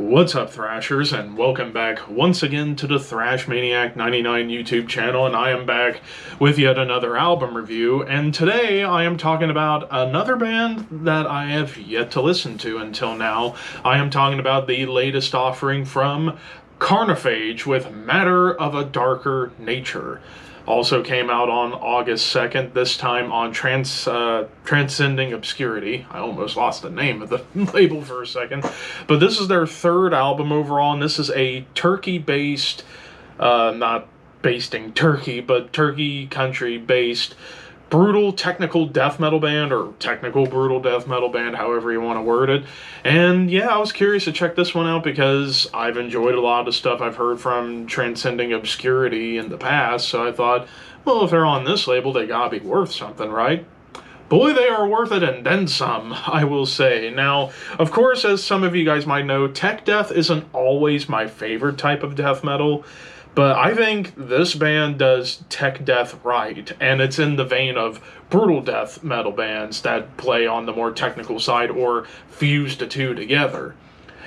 What's up, Thrashers, and welcome back once again to the Thrash Maniac 99 YouTube channel, and I am back with yet another album review, and today I am talking about another band that I have yet to listen to until now. I am talking about the latest offering from Carnophage with Matter of a Darker Nature. Also came out on August 2nd, this time on Transcending Obscurity. I almost lost the name of the label for a second. But this is their third album overall, and this is a Turkey-based, not based in Turkey, but Turkey country-based brutal technical death metal band, or technical brutal death metal band, however you want to word it. And yeah, I was curious to check this one out because I've enjoyed a lot of the stuff I've heard from Transcending Obscurity in the past, so I thought, well, if they're on this label, they gotta be worth something, right? Boy, they are worth it, and then some, I will say. Now, of course, as some of you guys might know, tech death isn't always my favorite type of death metal, but I think this band does tech death right, and it's in the vein of brutal death metal bands that play on the more technical side or fuse the two together.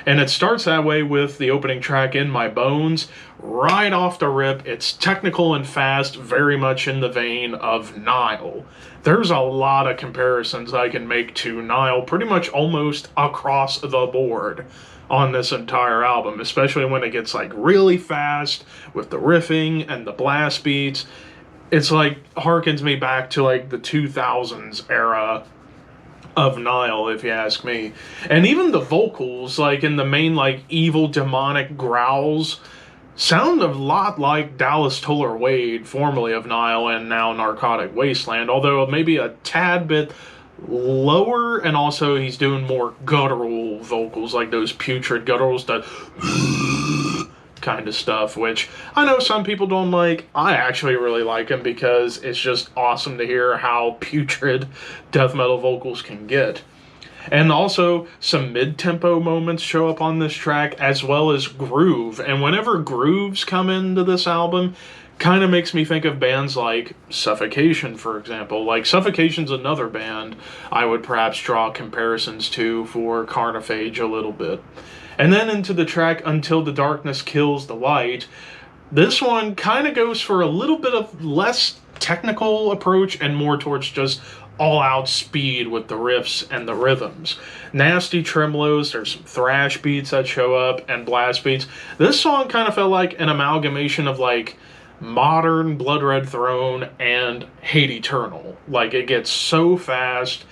And it starts that way with the opening track, In My Bones. Right off the rip, it's technical and fast, very much in the vein of Nile. There's a lot of comparisons I can make to Nile, pretty much almost across the board on this entire album, especially when it gets like really fast with the riffing and the blast beats. It's like harkens me back to like the 2000s era of Nile, if you ask me. And even the vocals, like in the main like evil demonic growls, sound a lot like Dallas Toller Wade, formerly of Nile and now Narcotic Wasteland, although maybe a tad bit lower, and also he's doing more guttural vocals, like those putrid gutturals, that kind of stuff, which I know some people don't like. I actually really like him because it's just awesome to hear how putrid death metal vocals can get. And also, some mid-tempo moments show up on this track, as well as groove. And whenever grooves come into this album, kind of makes me think of bands like Suffocation, for example. Like, Suffocation's another band I would perhaps draw comparisons to for Carnophage a little bit. And then into the track Until the Darkness Kills the Light. This one kind of goes for a little bit of less technical approach and more towards just all-out speed with the riffs and the rhythms. Nasty tremolos, there's some thrash beats that show up, and blast beats. This song kind of felt like an amalgamation of like modern Blood Red Throne and Hate Eternal. Like, it gets so fast,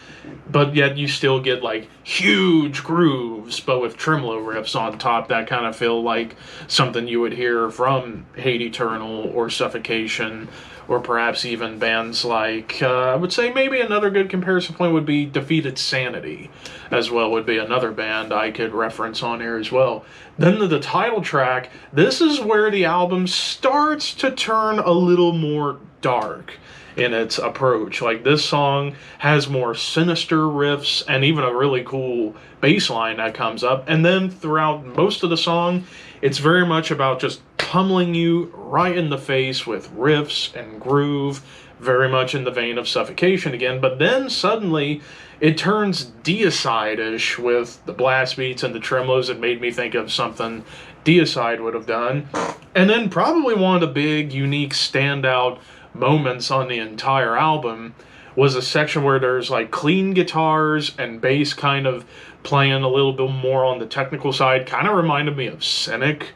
but yet you still get like huge grooves, but with tremolo riffs on top that kind of feel like something you would hear from Hate Eternal or Suffocation, or perhaps even bands like, I would say maybe another good comparison point would be Defeated Sanity, as well, would be another band I could reference on here as well. Then the title track, this is where the album starts to turn a little more dark in its approach. Like, this song has more sinister riffs and even a really cool bass line that comes up. And then throughout most of the song, it's very much about just pummeling you right in the face with riffs and groove, very much in the vein of Suffocation again. But then suddenly it turns Deicide-ish with the blast beats and the tremolos. It made me think of something Deicide would have done. And then probably one of the big, unique, standout moments on the entire album was a section where there's like clean guitars and bass kind of playing a little bit more on the technical side. Kind of reminded me of Cynic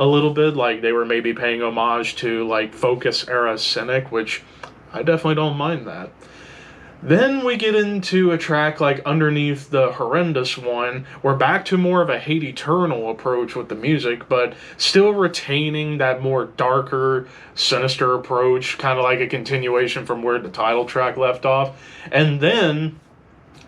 a little bit, like they were maybe paying homage to like Focus era Cynic, which I definitely don't mind that. Then we get into a track like Underneath the Horrendous One. We're back to more of a Hate Eternal approach with the music, but still retaining that more darker, sinister approach, kind of like a continuation from where the title track left off. And then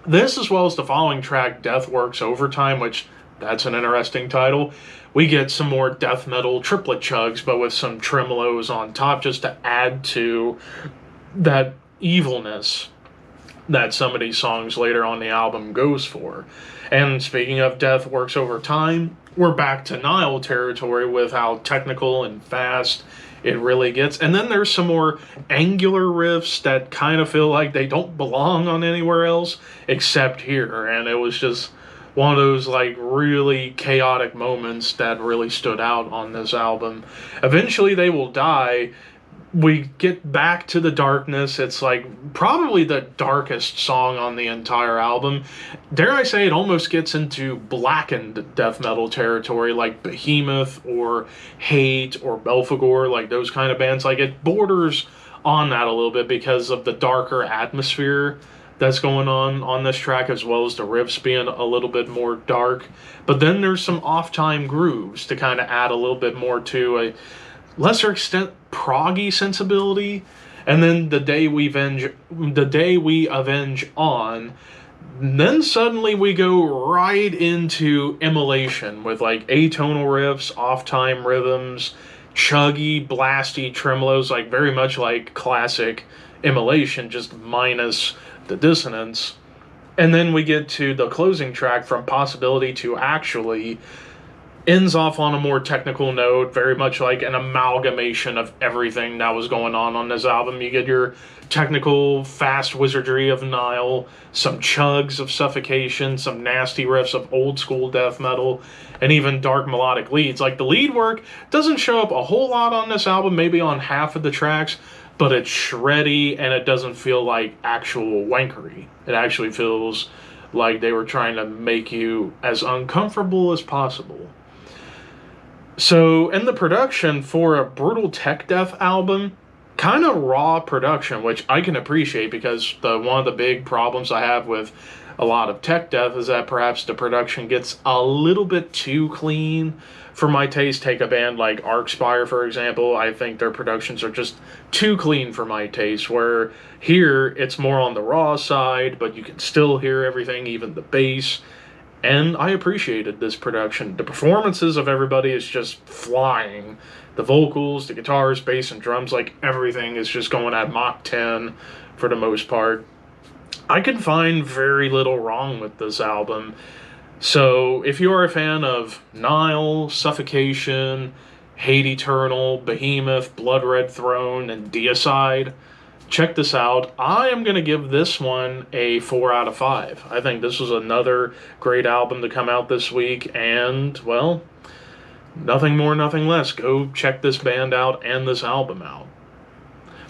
this, as well as the following track, Deathworks Overtime, which that's an interesting title. We get some more death metal triplet chugs, but with some tremolos on top, just to add to that evilness that some of these songs later on the album goes for. And speaking of Death Works Over Time, we're back to Nile territory with how technical and fast it really gets. And then there's some more angular riffs that kind of feel like they don't belong on anywhere else except here. And it was just one of those like really chaotic moments that really stood out on this album. Eventually They Will Die, we get back to the darkness. It's like probably the darkest song on the entire album. Dare I say, it almost gets into blackened death metal territory, like Behemoth or Hate or Belphegor, like those kind of bands. Like it borders on that a little bit because of the darker atmosphere that's going on this track, as well as the riffs being a little bit more dark. But then there's some off time grooves to kind of add a little bit more to a lesser extent proggy sensibility. And then the day we avenge on, then suddenly we go right into immolation with like atonal riffs, off time rhythms, chuggy blasty tremolos, like very much like classic immolation, just minus the dissonance. And then we get to the closing track, From Possibility to Actually, ends off on a more technical note, very much like an amalgamation of everything that was going on this album. You get your technical, fast wizardry of Nile, some chugs of Suffocation, some nasty riffs of old school death metal, and even dark melodic leads. Like the lead work doesn't show up a whole lot on this album, maybe on half of the tracks, but it's shreddy and it doesn't feel like actual wankery. It actually feels like they were trying to make you as uncomfortable as possible. So, in the production for a brutal tech death album, kind of raw production, which I can appreciate because one of the big problems I have with a lot of tech death is that perhaps the production gets a little bit too clean for my taste. Take a band like Arcspire, for example. I think their productions are just too clean for my taste, where here it's more on the raw side, but you can still hear everything, even the bass. And I appreciated this production. The performances of everybody is just flying. The vocals, the guitars, bass, and drums, like everything is just going at Mach 10 for the most part. I can find very little wrong with this album. So if you are a fan of Nile, Suffocation, Hate Eternal, Behemoth, Blood Red Throne, and Deicide, check this out. I am going to give this one a 4 out of 5. I think this was another great album to come out this week, and, well, nothing more, nothing less. Go check this band out and this album out.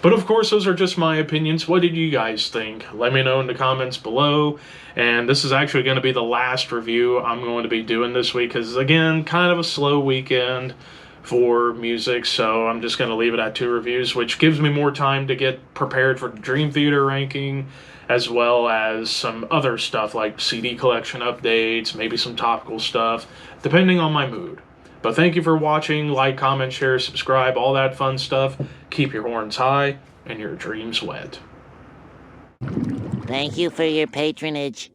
But of course, those are just my opinions. What did you guys think? Let me know in the comments below. And this is actually going to be the last review I'm going to be doing this week because, again, kind of a slow weekend for music, so I'm just going to leave it at 2 reviews, which gives me more time to get prepared for the Dream Theater ranking, as well as some other stuff like CD collection updates, maybe some topical stuff, depending on my mood. But thank you for watching. Like, comment, share, subscribe, all that fun stuff. Keep your horns high and your dreams wet. Thank you for your patronage.